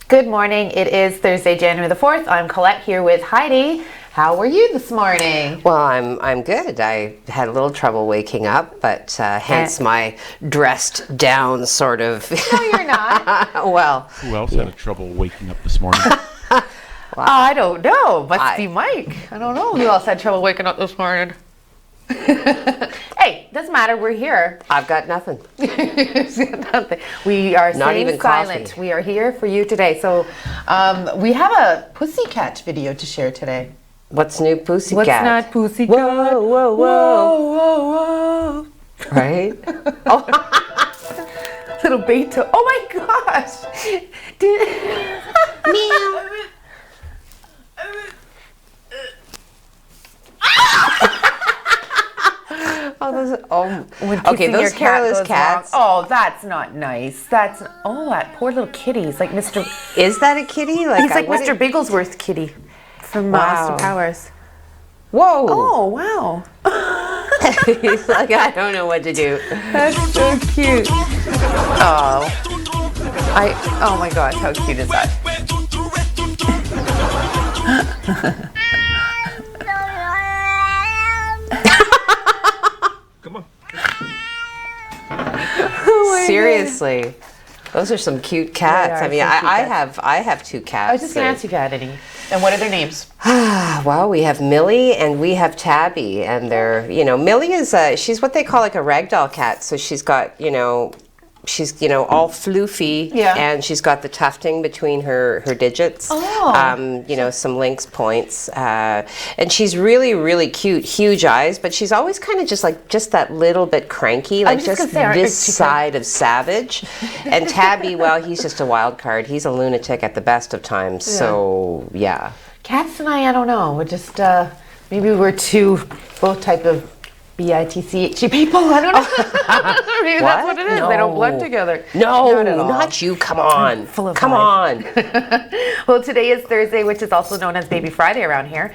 Good morning. It is Thursday, January the 4th. I'm Colette here with Heidi. How are you this morning? Well, I'm good. I had a little trouble waking up, but hence my dressed down sort of. No, you're not. Well, who else had trouble waking up this morning? I don't know. Must be Mike. I don't know who else had trouble waking up this morning. Hey, doesn't matter. We're here. I've got nothing. We are Not staying even silent. coffee. We are here for you today. So we have a Pussycat video to share today. What's new, Pussycat? What's not Pussycat? Whoa, whoa, Whoa, whoa. whoa. Right? Little Beethoven. Oh my gosh. Meow. When Okay, kissing those your cat hairless goes cats. wrong. Oh, that's not nice. That poor little kitty. He's like Mr. Is that a kitty? He's like Mr. Bigglesworth kitty from Austin Powers. Whoa. Oh, wow. He's like, I don't know what to do. That's so cute. Oh. Oh my gosh, how cute is that? Come on. Seriously. Those are some cute cats. They are I mean, some cute I have two cats. I was just going to ask you if you had any. And what are their names? Well, we have Millie and we have Tabby, and they're, Millie is she's what they call like a ragdoll cat. So she's got, she's all floofy, Yeah. and she's got the tufting between her digits. Oh. Some lynx points, and she's really, really cute, huge eyes, but she's always kind of just that little bit cranky, like just this side of savage. And Tabby, well, he's just a wild card. He's a lunatic at the best of times. Yeah. So yeah. Cats and I don't know. We're just, maybe we're both type of bitchy people. I don't know. Maybe that's what it is. No. They don't blend together. No, at all. not you. Come on. Full of Come life. on. Well, today is Thursday, which is also known as Baby Friday around here,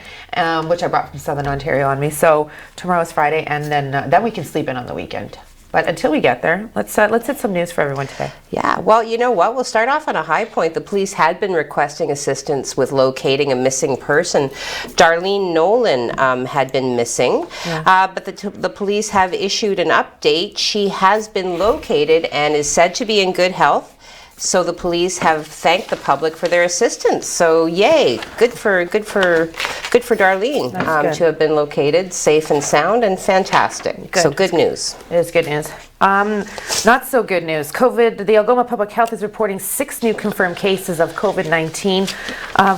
which I brought from Southern Ontario on me. So tomorrow's Friday, and then we can sleep in on the weekend. But until we get there, let's hit some news for everyone today. Yeah, well, you know what? We'll start off on a high point. The police had been requesting assistance with locating a missing person. Darlene Nolan had been missing, but the police have issued an update. She has been located and is said to be in good health. So the police have thanked the public for their assistance. So yay, good for Darlene to have been located safe and sound and fantastic. Good. So good news. It is good news. Not so good news. The Algoma Public Health is reporting 6 new confirmed cases of COVID-19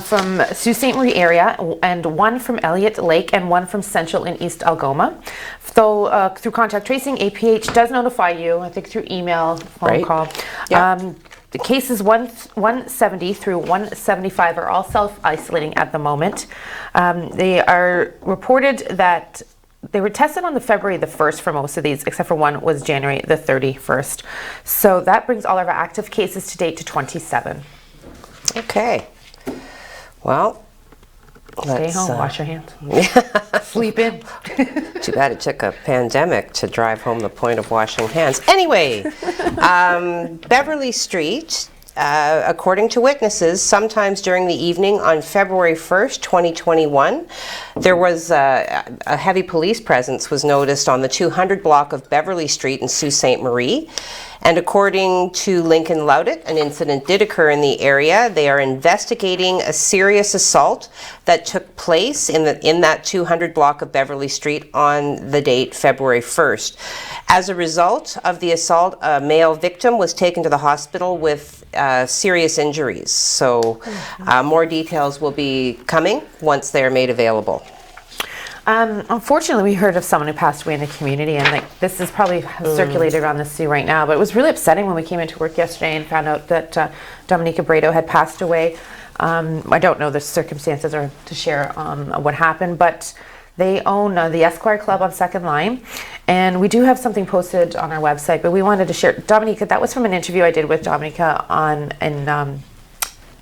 from Sault Ste. Marie area, and 1 from Elliott Lake and 1 from Central and East Algoma. So through contact tracing, APH does notify you, I think through email, phone call. Yeah. The cases 170 through 175 are all self-isolating at the moment. They are reported that they were tested on the February the 1st for most of these, except for one was January the 31st. So that brings all of our active cases to date to 27. Okay. Well, Stay home, wash your hands. Sleep in. Too bad it took a pandemic to drive home the point of washing hands. Anyway, Beverly Street, according to witnesses, sometimes during the evening on February 1st, 2021, there was a heavy police presence was noticed on the 200 block of Beverly Street in Sault Ste. Marie. And according to Lincoln Loudet, an incident did occur in the area. They are investigating a serious assault that took place in that 200 block of Beverly Street on the date February 1st. As a result of the assault, a male victim was taken to the hospital with serious injuries. So more details will be coming once they are made available. Unfortunately, we heard of someone who passed away in the community, and this is probably circulated around the Sioux right now, but it was really upsetting when we came into work yesterday and found out that Dominica Bredo had passed away. I don't know the circumstances or to share what happened, but they own the Esquire Club on Second Line, and we do have something posted on our website, but we wanted to share. Dominica, that was from an interview I did with Dominica in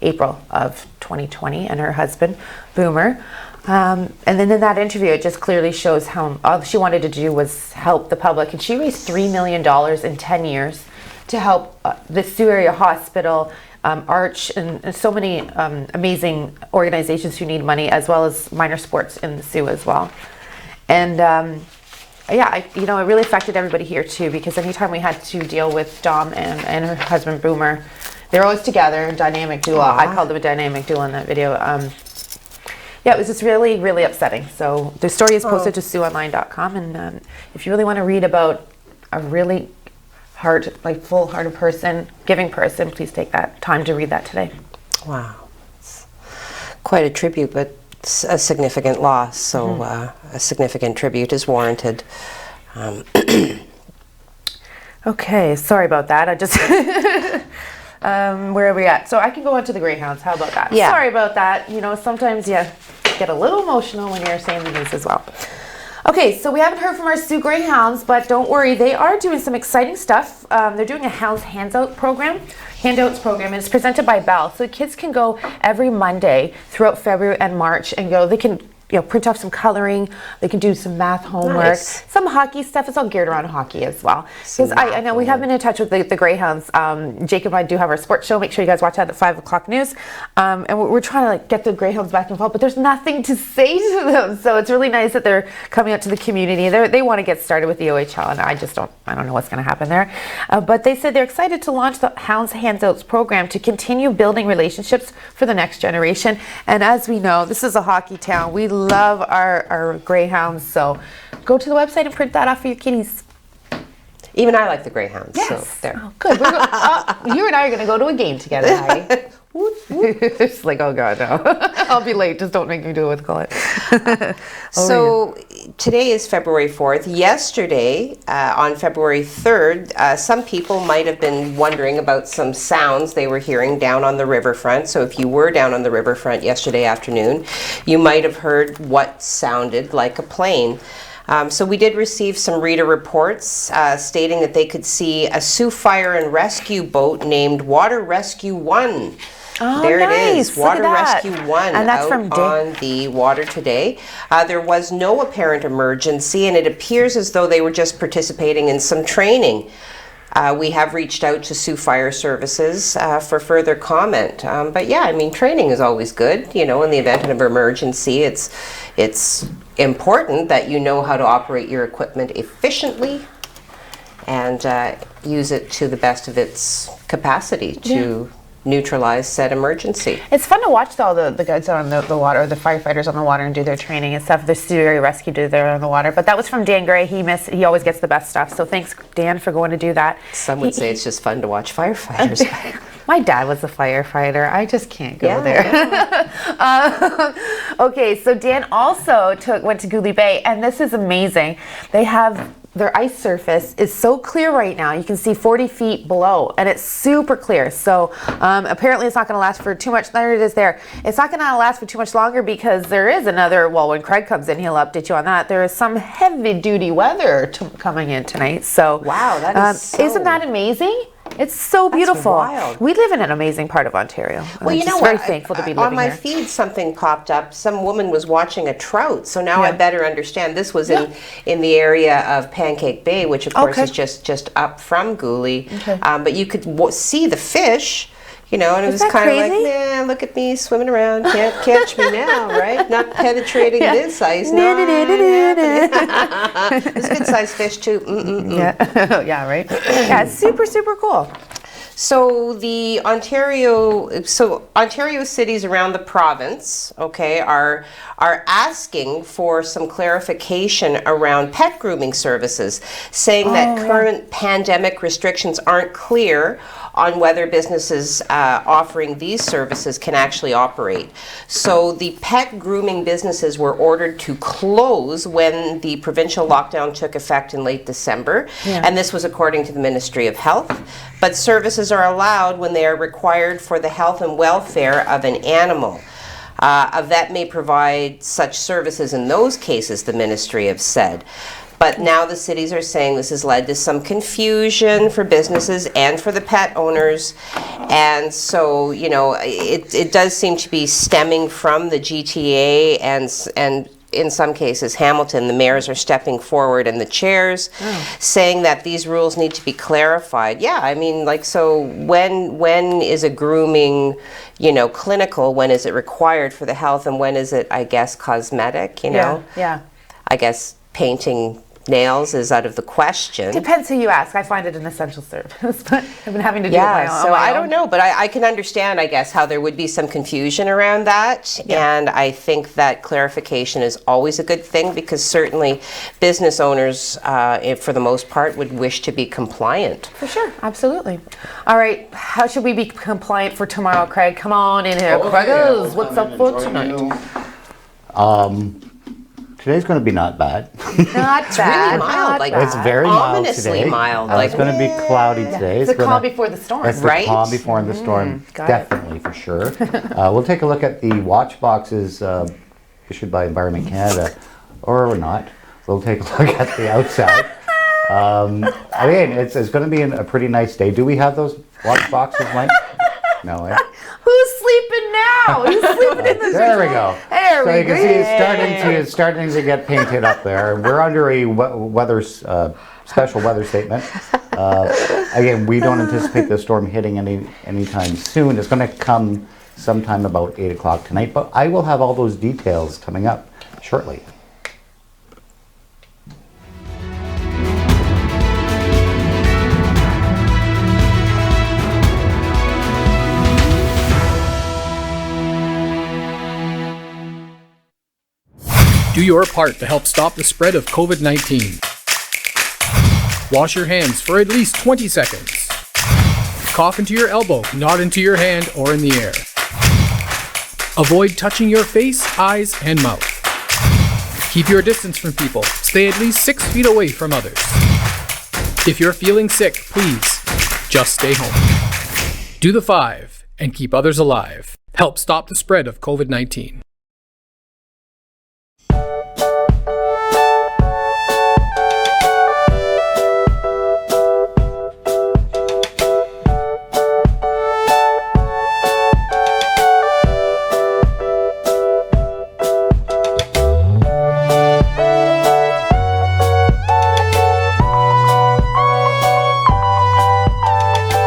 April of 2020, and her husband, Boomer. And then in that interview, it just clearly shows how all she wanted to do was help the public. And she raised $3 million in 10 years to help the Sioux Area Hospital, Arch, and so many amazing organizations who need money, as well as minor sports in the Sioux as well. And it really affected everybody here too, because anytime we had to deal with Dom and her husband Boomer, they're always together, dynamic duo. I called them a dynamic duo in that video. It was just really, really upsetting. So the story is posted to SiouxOnline.com, and if you really want to read about a really full-hearted person, giving person, please take that time to read that today. Wow. It's quite a tribute, but a significant loss, so a significant tribute is warranted. Okay, sorry about that. I just where are we at? So I can go on to the Greyhounds. How about that? Yeah. Sorry about that. Sometimes you get a little emotional when you're saying the news as well. Okay, so we haven't heard from our Sioux Greyhounds, but don't worry, they are doing some exciting stuff. They're doing a Hounds Handouts program, and it's presented by Bell. So kids can go every Monday throughout February and March and go. They can print off some coloring. They can do some math homework, Nice. some hockey stuff. It's all geared around hockey as well. Because I know we have been in touch with the Greyhounds. Jake and I do have our sports show. Make sure you guys watch that at 5 o'clock news. And we're trying to get the Greyhounds back involved, but there's nothing to say to them. So it's really nice that they're coming out to the community. They want to get started with the OHL, and I don't know what's going to happen there. But they said they're excited to launch the Hounds Handouts program to continue building relationships for the next generation. And as we know, this is a hockey town. We love our Greyhounds, so go to the website and print that off for your kitties. Even I like the Greyhounds. Yes. So there. Oh, good. You and I are going to go to a game together, Heidi. It's like, oh God, no. I'll be late. Just don't make me do it with Colette. So today is February 4th. Yesterday, on February 3rd, some people might have been wondering about some sounds they were hearing down on the riverfront. So if you were down on the riverfront yesterday afternoon, you might have heard what sounded like a plane. So we did receive some reader reports stating that they could see a Sioux Fire and Rescue boat named Water Rescue 1. Oh, there nice. It is, Look at Water that. Rescue 1 And that's out from on the water today. There was no apparent emergency, and it appears as though they were just participating in some training. We have reached out to Sioux Fire Services for further comment. But yeah, I mean, training is always good. In the event of an emergency, it's important that you know how to operate your equipment efficiently and use it to the best of its capacity to neutralize said emergency. It's fun to watch all the guys on the water, the firefighters on the water, and do their training and stuff. The Sioux Area Rescue do their on the water. But that was from Dan Gray. He always gets the best stuff. So thanks, Dan, for going to do that. Some would say it's just fun to watch firefighters. My dad was a firefighter. I just can't go there. Okay, so Dan also went to Gooley Bay, and this is amazing. They have their ice surface is so clear right now. You can see 40 feet below, and it's super clear. So apparently it's not going to last for too much. There it is there. It's not going to last for too much longer because there is another, well, when Craig comes in, he'll update you on that. There is some heavy-duty weather coming in tonight. So wow, that is isn't that amazing? It's so beautiful. Wild. We live in an amazing part of Ontario. Well, I'm very thankful to be living on my here. feed, something popped up. Some woman was watching a trout, so now I better understand. This was in the area of Pancake Bay, which of course is just up from Gooley. Okay. But you could see the fish. And it was that kind of like, crazy? man, look at me swimming around. Can't catch me now, right? Not penetrating this ice. No, it's a good-sized fish, too. Yeah, yeah, right? Yeah, it's super, super cool. So Ontario cities around the province, are asking for some clarification around pet grooming services, saying that current pandemic restrictions aren't clear on whether businesses offering these services can actually operate. So the pet grooming businesses were ordered to close when the provincial lockdown took effect in late December, and this was according to the Ministry of Health. But services are allowed when they are required for the health and welfare of an animal. A vet may provide such services in those cases, the ministry have said. But now the cities are saying this has led to some confusion for businesses and for the pet owners. And so, it does seem to be stemming from the GTA and in some cases, Hamilton, the mayors are stepping forward and the chairs saying that these rules need to be clarified. Yeah, I mean, like, so when is a grooming, clinical? When is it required for the health? And when is it, I guess, cosmetic, Yeah. I guess painting nails is out of the question. Depends who you ask. I find it an essential service, but I've been having to do it on my so I own. don't know, but I can understand, I guess, how there would be some confusion around that. Yeah. And I think that clarification is always a good thing, because certainly business owners, for the most part, would wish to be compliant. For sure, absolutely. All right, how should we be compliant for tomorrow, Craig? Come on in here, Craigos. What's up for tonight? Today's going to be not bad. Not It's bad. really mild, not like bad. It's very mild ominously today. mild. It's going to be cloudy today. It's the gonna- calm before the storm. It's the Right? calm before the storm, got it. definitely, for sure. We'll take a look at the watch boxes issued by Environment Canada, or not. We'll take a look at the outside. Again, it's going to be a pretty nice day. Do we have those watch boxes, Mike? No, eh? Who's sleeping now? Who's sleeping in the There we go. There So we you can go. see it's starting to get painted up there. We're under a special weather statement. Again, we don't anticipate the storm hitting anytime soon. It's going to come sometime about 8 o'clock tonight, but I will have all those details coming up shortly. Do your part to help stop the spread of COVID-19. Wash your hands for at least 20 seconds. Cough into your elbow, not into your hand or in the air. Avoid touching your face, eyes, and mouth. Keep your distance from people. Stay at least 6 feet away from others. If you're feeling sick, please just stay home. Do the 5 and keep others alive. Help stop the spread of COVID-19.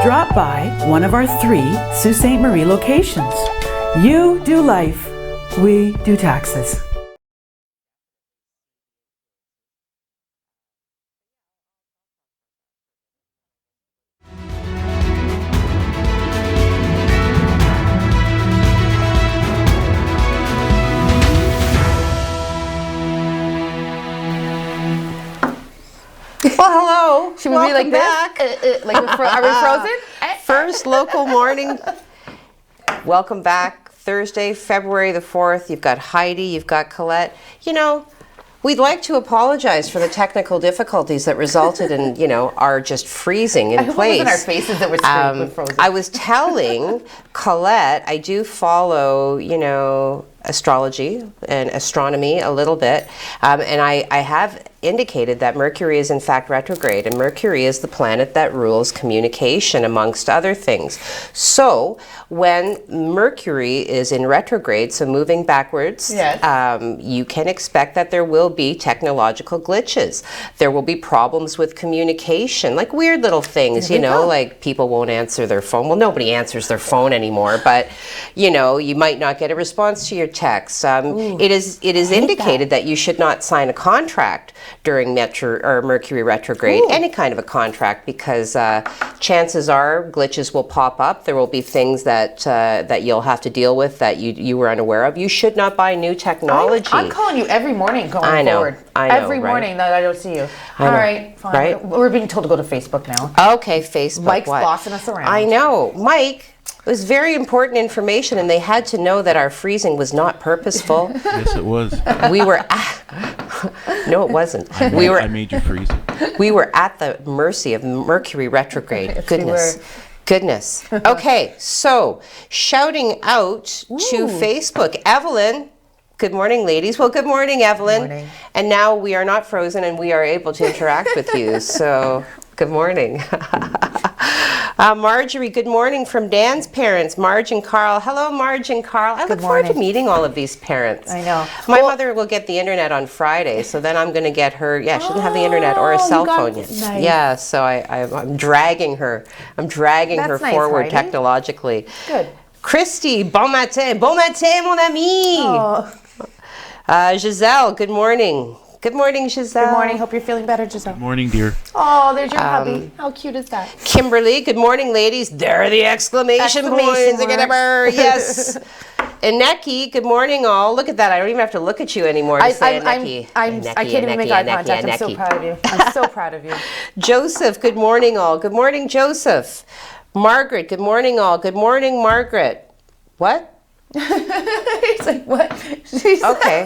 Drop by one of our 3 Sault Ste. Marie locations. You do life, we do taxes. Well, hello. Should we be like Welcome this? back. Are we frozen? First local morning. Welcome back. Thursday, February the 4th. You've got Heidi, you've got Colette. We'd like to apologize for the technical difficulties that resulted in, our just freezing in I hope it place. wasn't our faces that were frozen. I was telling Colette, I do follow, astrology and astronomy a little bit, and I have indicated that Mercury is in fact retrograde, and Mercury is the planet that rules communication, amongst other things. So when Mercury is in retrograde, so moving backwards, Yes. you can expect that there will be technological glitches. There will be problems with communication, like weird little things, like people won't answer their phone. Well, nobody answers their phone anymore, but you might not get a response to your text. It is indicated that you should not sign a contract during Mercury retrograde, any kind of a contract, because chances are glitches will pop up. There will be things that you'll have to deal with that you were unaware of. You should not buy new technology. I'm calling you every morning going I know, forward. I know, Every right? morning that I don't see you. I All know, right, fine. right? We're being told to go to Facebook now. Okay, Facebook. Mike's what? bossing us around. I know. Mike, it was very important information, and they had to know that our freezing was not purposeful. Yes, it was. We were no, it wasn't. I made you freeze. We were at the mercy of Mercury retrograde. Yes, we Goodness. were. Goodness. Okay, so shouting out to Facebook. Evelyn. Good morning, ladies. Well, good morning, Evelyn. Good morning. And now we are not frozen and we are able to interact with you. So Good morning. Marjorie, good morning from Dan's parents, Marge and Carl. Hello, Marge and Carl. I look forward to meeting all of these parents. I know. My mother will get the internet on Friday, so then I'm going to get her. Yeah, she doesn't have the internet or a cell phone yet. Nice. Yeah, so I'm dragging her. I'm dragging her Nice, forward Heidi. technologically. Good. Christy, bon matin, mon ami. Oh, Giselle, good morning. Good morning, Giselle. good morning. Hope you're feeling better, Giselle. Morning, dear. Oh, there's your hubby. How cute is that? Kimberly, good morning, ladies. There are the exclamation points. marks. Yes. And Neki, good morning, all. Look at that. I don't even have to look at you anymore to say Neki. I can't even make eye contact. I'm so proud of you. I'm so proud of you. Joseph, good morning, all. Good morning, Joseph. Margaret, good morning, all. Good morning, Margaret. What? He's like, what? Okay.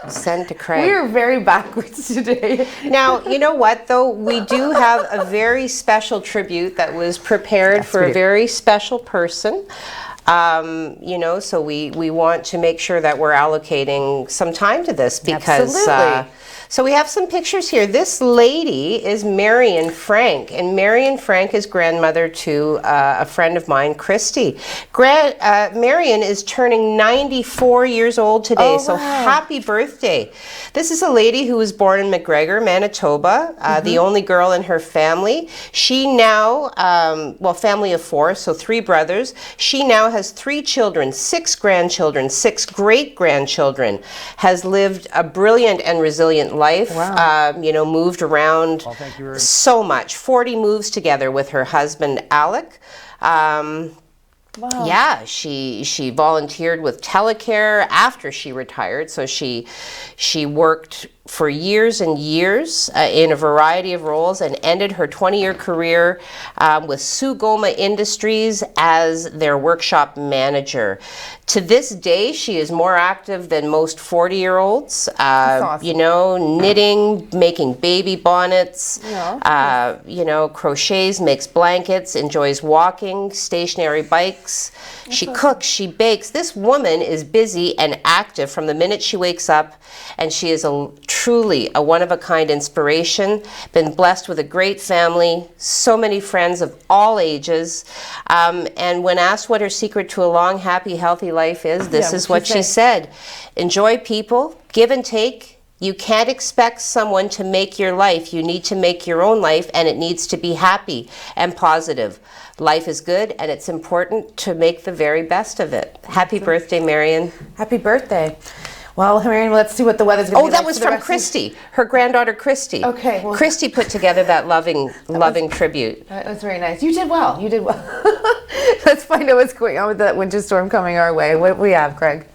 Send to Craig. We're very backwards today. Now, you know what, though? We do have a very special tribute that was prepared for a very special person. You know, so we want to make sure that we're allocating some time to this because... Absolutely. So we have some pictures here. This lady is Marion Frank, and Marion Frank is grandmother to a friend of mine, Christy. Marion is turning 94 years old today, so happy birthday. This is a lady who was born in McGregor, Manitoba, the only girl in her family. She now, well, family of 4, so 3 brothers. She now has 3 children, 6 grandchildren, 6 great-grandchildren, has lived a brilliant and resilient life, you know, moved around so much, 40 moves together with her husband, Alec. Yeah, she volunteered with Telecare after she retired, so she worked for years and years in a variety of roles and ended her 20-year career with Sugoma Industries as their workshop manager. To this day, she is more active than most 40-year-olds, awesome. you know, knitting, making baby bonnets, you know, crochets, makes blankets, enjoys walking, stationary bikes. She cooks, she bakes. This woman is busy and active from the minute she wakes up, and she is truly a one-of-a-kind inspiration, been blessed with a great family, so many friends of all ages, and when asked what her secret to a long, happy, healthy life is, this is what she said. Enjoy people, give and take. You can't expect someone to make your life. You need to make your own life, and it needs to be happy and positive. Life is good, and it's important to make the very best of it. Happy birthday, Marion. Happy birthday. Well, Marion, let's see what the weather's going to be like. Oh, that was from Christy, her granddaughter Christy. Okay, well, Christy put together that loving tribute. That was very nice. You did well. You did well. Let's find out what's going on with that winter storm coming our way. What do we have, Craig?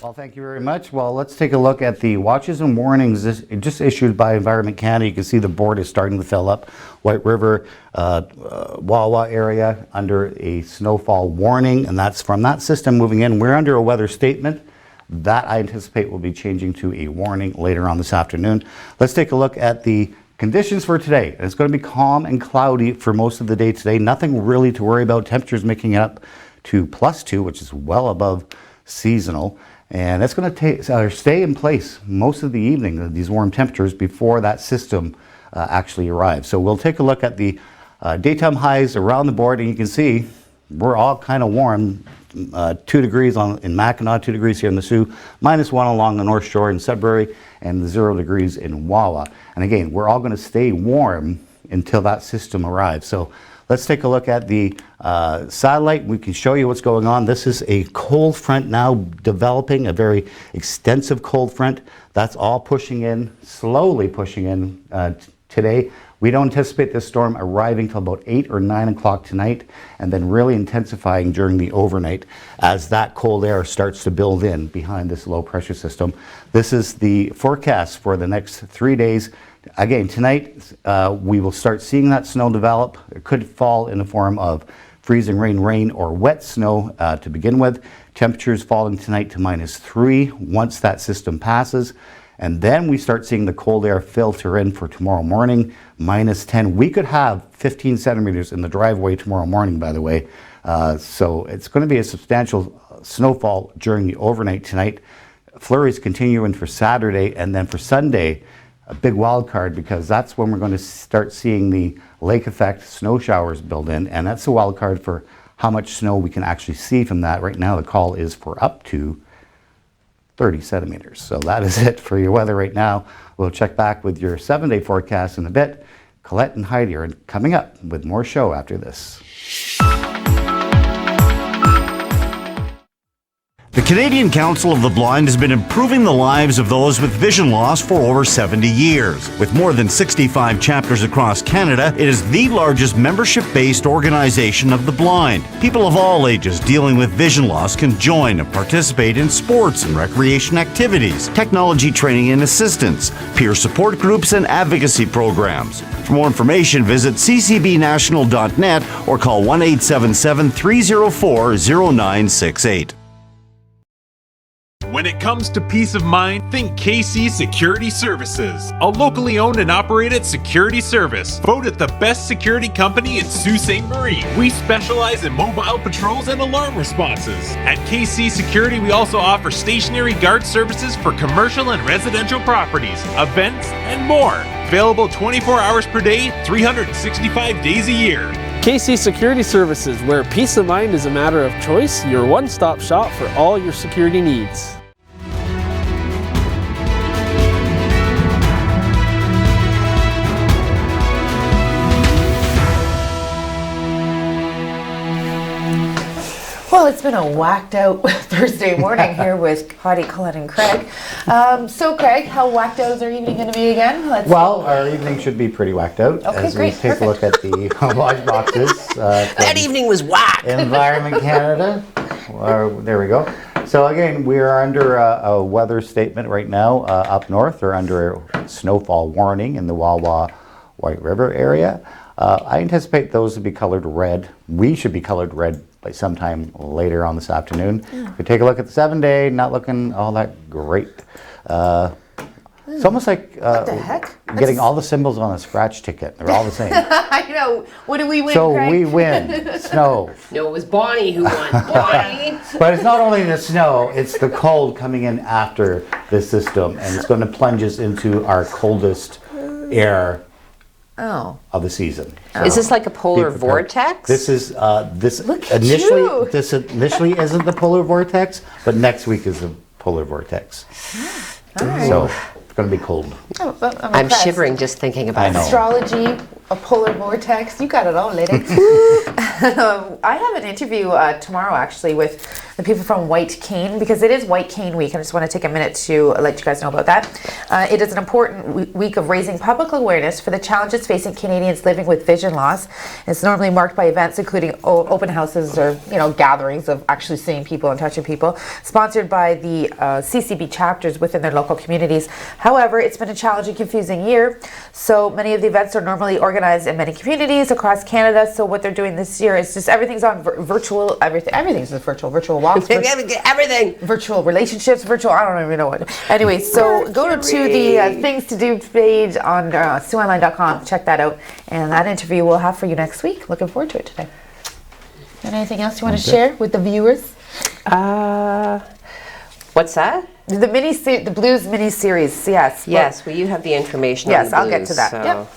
Well, thank you very much. Well, let's take a look at the watches and warnings just issued by Environment Canada. You can see the board is starting to fill up. White River, Wawa area under a snowfall warning, and that's from that system moving in. We're under a weather statement. That I anticipate will be changing to a warning later on this afternoon. Let's take a look at the conditions for today. It's going to be calm and cloudy for most of the day today. Nothing really to worry about. Temperatures making it up to +2, which is well above seasonal. And that's going to stay in place most of the evening, these warm temperatures, before that system actually arrives. So we'll take a look at the daytime highs around the board, and you can see we're all kind of warm. 2 degrees in Mackinac, 2 degrees here in the Sault, -1 along the North Shore in Sudbury, and 0 degrees in Wawa. And again, we're all going to stay warm until that system arrives. So let's take a look at the satellite. We can show you what's going on. This is a cold front now developing, a very extensive cold front. That's all pushing in, slowly pushing in today. We don't anticipate this storm arriving till about 8 or 9 o'clock tonight, and then really intensifying during the overnight as that cold air starts to build in behind this low pressure system. This is the forecast for the next 3 days. Again, tonight we will start seeing that snow develop. It could fall in the form of freezing rain, or wet snow to begin with. Temperatures falling tonight to -3 once that system passes. And then we start seeing the cold air filter in for tomorrow morning, -10. We could have 15 centimeters in the driveway tomorrow morning, by the way. So it's going to be a substantial snowfall during the overnight tonight. Flurries continuing for Saturday, and then for Sunday, a big wild card, because that's when we're going to start seeing the lake effect snow showers build in, and that's a wild card for how much snow we can actually see from that. Right now the call is for up to 30 centimeters. So that is it for your weather right now. We'll check back with your 7-day forecast in a bit. Colette and Heidi are coming up with more show after this. The Canadian Council of the Blind has been improving the lives of those with vision loss for over 70 years. With more than 65 chapters across Canada, it is the largest membership-based organization of the blind. People of all ages dealing with vision loss can join and participate in sports and recreation activities, technology training and assistance, peer support groups, and advocacy programs. For more information, visit ccbnational.net or call 1-877-304-0968. When it comes to peace of mind, think KC Security Services, a locally owned and operated security service. Voted the best security company in Sault Ste. Marie. We specialize in mobile patrols and alarm responses. At KC Security, we also offer stationary guard services for commercial and residential properties, events, and more. Available 24 hours per day, 365 days a year. KC Security Services, where peace of mind is a matter of choice, your one-stop shop for all your security needs. Well, it's been a whacked out Thursday morning here with Heidi, Colette, and Craig. So, Craig, how whacked out is our evening going to be again? Well, our evening should be pretty whacked out Okay, as great, we take a look at the watch boxes. That evening was whack. Environment Canada. There we go. So again, we are under a weather statement right now. Up north, they're under a snowfall warning in the Wawa White River area. I anticipate those to be colored red. We should be colored red by sometime later on this afternoon. If we take a look at the 7-day, not looking all that great. It's almost like What the heck? getting all the symbols on a scratch ticket. They're all the same. I know. What do we win, So Craig? we win. Snow. No, it was Bonnie who won. Bonnie! But it's not only the snow, it's the cold coming in after this system, and it's going to plunge us into our coldest air Oh. of the season. Is this like a polar Be prepared. vortex? This is this Look at initially you. this initially isn't the polar vortex, but next week is the polar vortex. So it's going to be cold. I'm impressed. shivering just thinking about I know. it. Astrology, a polar vortex. You got it all, lady. I have an interview tomorrow, actually, with the people from White Cane, because it is White Cane Week. I just want to take a minute to let you guys know about that. It is an important week of raising public awareness for the challenges facing Canadians living with vision loss. It's normally marked by events including open houses or gatherings of actually seeing people and touching people, sponsored by the CCB chapters within their local communities. However, it's been a challenging, confusing year. So many of the events are normally organized in many communities across Canada. So what they're doing this year is just everything's on virtual. Everything's just virtual walks, Everything. virtual relationships, virtual. I don't even know what. Anyway, so go to the things to do page on SiouxOnline.com. Check that out, and that interview we'll have for you next week. Looking forward to it today. And anything else you want to share with the viewers? What's that? The blues mini series. Yes. Yes, well, you have the information Yes, on the I'll get blues, to that. so- Yep.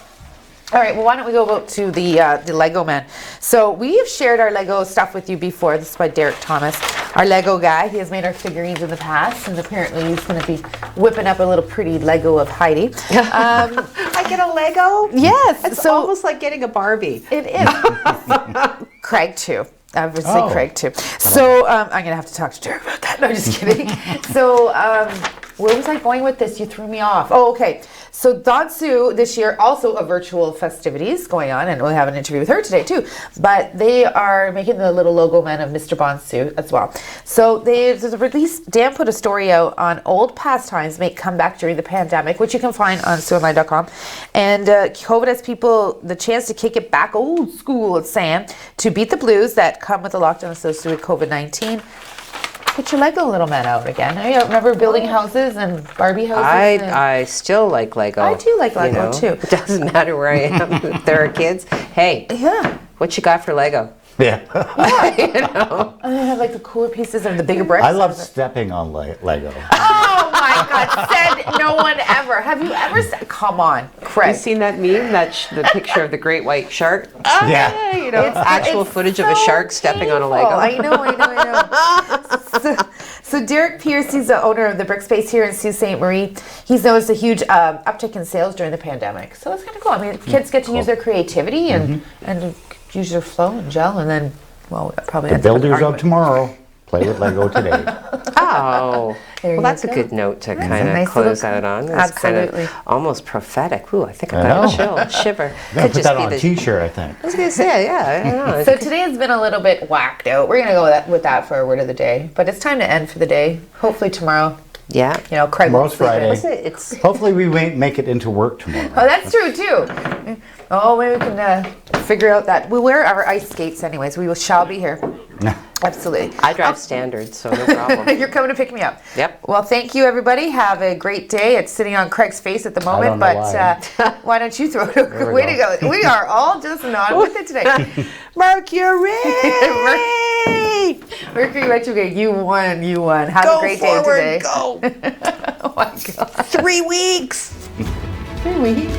All right, well, why don't we go to the Lego man. So we have shared our Lego stuff with you before. This is by Derek Thomas, our Lego guy. He has made our figurines in the past, and apparently he's going to be whipping up a little pretty Lego of Heidi. I get a Lego? Yes. It's so almost like getting a Barbie. it is. Craig too. I would say Oh. Craig too. So I'm going to have to talk to Derek about that. No, just kidding. So where was I going with this? You threw me off. Oh, okay. So Dawn Sue this year also a virtual festivities going on, and we'll have an interview with her today too. But they are making the little logo man of Mr. Bonsu as well. So there's a release. Dan put a story out on old pastimes make comeback during the pandemic, which you can find on SiouxOnline.com. And COVID has people the chance to kick it back old school, it's saying, to beat the blues that come with the lockdown associated with COVID-19. Get your Lego little man out again. I remember building houses and Barbie houses. I still like Lego. I do like Lego, too. It doesn't matter where I am. If there are kids. Hey, Yeah. what you got for Lego? Yeah. You know? And they have like the cooler pieces and the bigger bricks. I love stepping on Lego. Oh my God, said no one ever. Have you ever said, come on, You Craig. seen that meme? The picture of the great white shark? Yeah. You know, actual It's footage of a so shark stepping on a painful. Lego. I know. So Derek Pierce, he's the owner of the Brick Space here in Sault Ste. Marie. He's noticed a huge uptick in sales during the pandemic. So it's kind of cool. I mean, kids get to use their creativity and use their flow and gel, and then, well, probably The ends up with builders of argument. tomorrow play with Lego today. Oh, There well, you that's a go. good note to That's a kind of nice close little- out on. It's kind Absolutely. of almost prophetic. Ooh, I think I I got a know. chill, shiver. I'm gonna put that on a the. T-shirt, I think. I was gonna say, yeah, I don't know. So today has been a little bit whacked out. We're going to go with that for our word of the day. But it's time to end for the day. Hopefully tomorrow, Yeah. you know, Craig Tomorrow's will sleep in. Friday. Isn't it? It's Hopefully we won't make it into work tomorrow. Oh, that's true too. Oh, maybe we can figure out that. We wear our ice skates anyways. We shall be here. Absolutely. I drive standard, so no problem. You're coming to pick me up. Yep. Well, thank you, everybody. Have a great day. It's sitting on Craig's face at the moment, don't know but why don't you throw it? we Way to go. We are all just not with it today. Mercury! Mercury retrograde. You won. You won. Have a great day today. Go! Oh my God. 3 weeks! 3 weeks.